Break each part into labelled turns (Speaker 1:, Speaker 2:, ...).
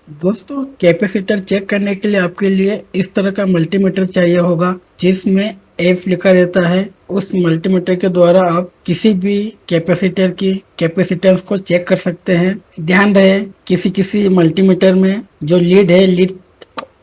Speaker 1: दोस्तों, capacitor check करने के लिए आपके लिए इस तरह का मल्टीमीटर चाहिए होगा जिसमें एफ लिखा रहता है। उस मल्टीमीटर के द्वारा आप किसी भी कैपेसिटर की कैपेसिटेंस को चेक कर सकते हैं। ध्यान रहे, किसी किसी मल्टीमीटर में जो लीड है, लीड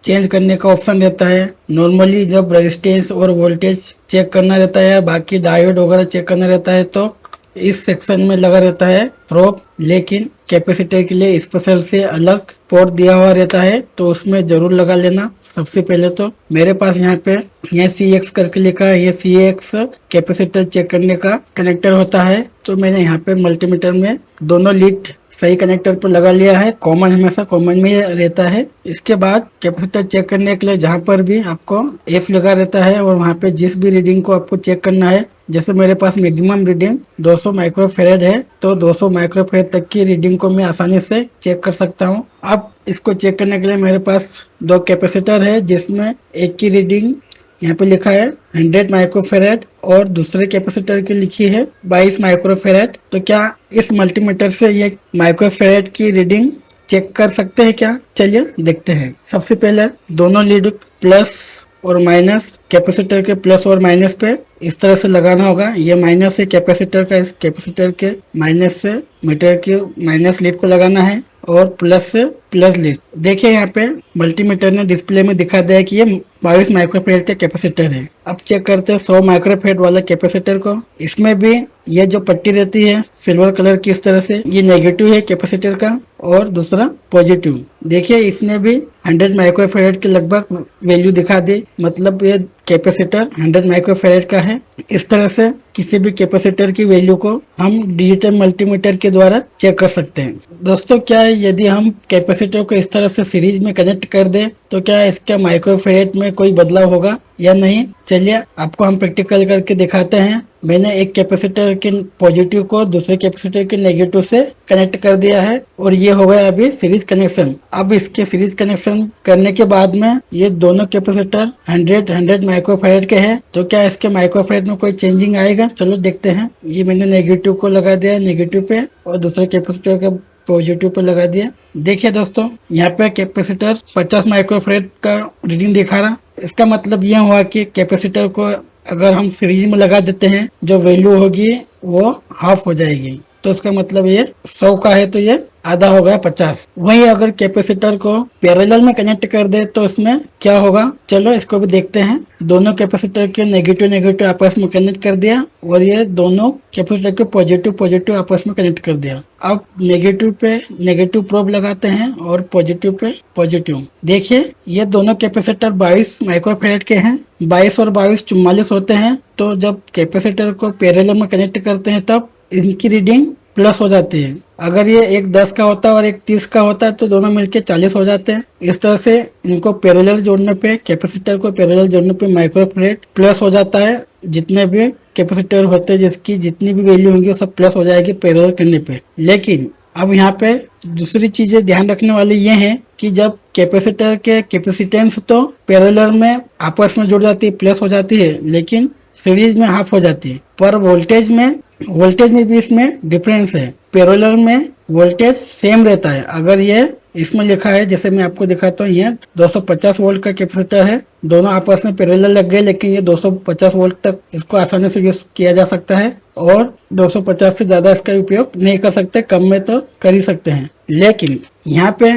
Speaker 1: चेंज करने का ऑप्शन रहता है। नॉर्मली जब रेजिस्टेंस और वोल्टेज चेक करना रहता है, बाकी डायोड वगैरह चेक करना रहता है, तो इस सेक्शन में लगा रहता है प्रोब। लेकिन कैपेसिटर के लिए स्पेशल से अलग पोर्ट दिया हुआ रहता है, तो उसमें जरूर लगा लेना। सबसे पहले तो मेरे पास यहाँ पे ये CX करके लिखा है, ये CX कैपेसिटर चेक करने का कनेक्टर होता है। तो मैंने यहाँ पे मल्टीमीटर में दोनों लीड सही कनेक्टर पर लगा लिया है। कॉमन हमेशा कॉमन में रहता है। इसके बाद कैपेसिटर चेक करने के लिए जहाँ पर भी आपको F लगा रहता है और वहाँ पे जिस भी रीडिंग को आपको चेक करना है, जैसे मेरे पास मैक्सिमम रीडिंग 200 माइक्रोफेरेड है, तो 200 माइक्रोफेरेड तक की रीडिंग को मैं आसानी से चेक कर सकता हूँ। अब इसको चेक करने के लिए मेरे पास दो कैपेसिटर है, जिसमें एक की रीडिंग यहाँ पे लिखा है 100 माइक्रोफेरेड और दूसरे कैपेसिटर की लिखी है 22 माइक्रोफेरेड। तो क्या इस मल्टीमीटर से ये माइक्रोफेरेड की रीडिंग चेक कर सकते हैं क्या? चलिए देखते हैं। सबसे पहले दोनों लीड प्लस और माइनस कैपेसिटर के प्लस और माइनस पे इस तरह से लगाना होगा। ये माइनस है कैपेसिटर का, इस कैपेसिटर के माइनस से मीटर के माइनस लीड को लगाना है और प्लस से प्लस लीड। देखिए यहाँ पे मल्टीमीटर ने डिस्प्ले में दिखा दिया है कि ये 22 माइक्रोफेरेड का कैपेसिटर है। अब चेक करते हैं 100 माइक्रोफेरेड वाला कैपेसिटर को। इसमें भी ये जो पट्टी रहती है सिल्वर कलर की, इस तरह से ये नेगेटिव है कैपेसिटर का और दूसरा पॉजिटिव। देखिए इसने भी 100 माइक्रोफेरेड के लगभग वैल्यू दिखा दी, मतलब ये कैपेसिटर 100 माइक्रोफेरेड का है। इस तरह से किसी भी कैपेसिटर की वैल्यू को हम डिजिटल मल्टीमीटर के द्वारा चेक कर सकते हैं। दोस्तों, क्या यदि हम कैपेसिटर को इस तरह से सीरीज में कनेक्ट कर दें तो क्या इसका माइक्रोफेरेड में कोई बदलाव होगा या नहीं? चलिए आपको हम प्रैक्टिकल करके दिखाते हैं। मैंने एक कैपेसिटर के पॉजिटिव को दूसरे कैपेसिटर के नेगेटिव से कनेक्ट कर दिया है और ये हो गया अभी सीरीज कनेक्शन। अब इसके सीरीज कनेक्शन करने के बाद में ये दोनों कैपेसिटर 100 माइक्रोफेरेड के हैं, तो क्या इसके माइक्रोफेरेड में कोई चेंजिंग आएगा? चलो देखते हैं। ये मैंने नेगेटिव को लगा दिया नेगेटिव पे और दूसरे कैपेसिटर के पॉजिटिव पे लगा दिया। देखिए दोस्तों, यहाँ पे कैपेसिटर 50 माइक्रोफेरेड का रीडिंग दिखा रहा। इसका मतलब यह हुआ कि कैपेसिटर को अगर हम सीरीज में लगा देते हैं, जो वैल्यू होगी वो हाफ हो जाएगी। तो इसका मतलब ये 100 का है तो ये आधा हो गया 50। वहीं अगर कैपेसिटर को पैरेलल में कनेक्ट कर दे तो इसमें क्या होगा? चलो इसको भी देखते हैं। दोनों कैपेसिटर के नेगेटिव नेगेटिव आपस में कनेक्ट कर दिया और ये दोनों कैपेसिटर के पॉजिटिव पॉजिटिव आपस में कनेक्ट कर दिया। अब नेगेटिव पे नेगेटिव प्रोब लगाते हैं और पॉजिटिव पे पॉजिटिव। देखिए ये दोनों कैपेसिटर 22 माइक्रोफेरेड के हैं। 22 और 22 44 होते हैं। तो जब कैपेसिटर को पैरेलल में कनेक्ट करते हैं तब इनकी रीडिंग प्लस हो जाती है। अगर ये एक 10 का होता है और एक 30 का होता है तो दोनों मिलके 40 हो जाते हैं। इस तरह से इनको पैरेलल जोड़ने पे, कैपेसिटर को पैरेलल जोड़ने पे माइक्रोफेरेड प्लस हो जाता है। जितने भी कैपेसिटर होते हैं जिसकी जितनी भी वैल्यू होंगी वो सब प्लस हो जाएगी पैरेलल करने पे। लेकिन अब यहाँ पे दूसरी चीजें ध्यान रखने वाली ये है कि जब कैपेसिटर के कैपेसिटेंस तो पैरेलल में आपस में जुड़ जाती है, प्लस हो जाती है, लेकिन सीरीज में हाफ हो जाती है। पर वोल्टेज में भी इसमें डिफरेंस है। पैरेलल में वोल्टेज सेम रहता है। अगर ये इसमें लिखा है, जैसे मैं आपको दिखाता हूँ, ये 250 वोल्ट का कैपेसिटर है। दोनों आपस में पैरेलल लग गए, लेकिन ये 250 वोल्ट तक इसको आसानी से यूज किया जा सकता है और 250 से ज्यादा इसका उपयोग नहीं कर सकते। कम में तो कर ही सकते हैं। लेकिन यहाँ पे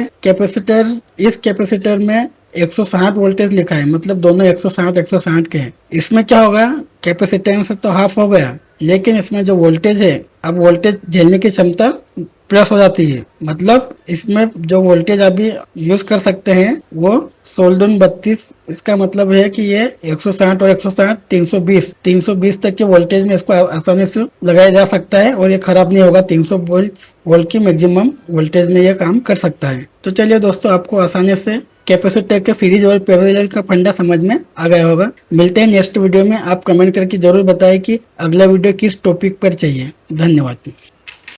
Speaker 1: इस कैपेसिटर में 160 वोल्टेज लिखा है, मतलब दोनों 160 के हैं। इसमें क्या होगा? कैपेसिटेंस तो हाफ हो गया, लेकिन इसमें जो वोल्टेज है, अब वोल्टेज झेलने की क्षमता प्लस हो जाती है। मतलब इसमें जो वोल्टेज अभी यूज कर सकते हैं वो 16-32। इसका मतलब है कि ये 160 और 160 320 तक के वोल्टेज में इसको आसानी से लगाया जा सकता है और ये खराब नहीं होगा। 300 वोल्ट की मैक्सिमम वोल्टेज में ये काम कर सकता है। तो चलिए दोस्तों, आपको आसानी से कैपेसिटर के सीरीज और पैरेलल का फंडा समझ में आ गया होगा। मिलते हैं नेक्स्ट वीडियो में। आप कमेंट करके जरूर बताएं कि अगला वीडियो किस टॉपिक पर चाहिए। धन्यवाद।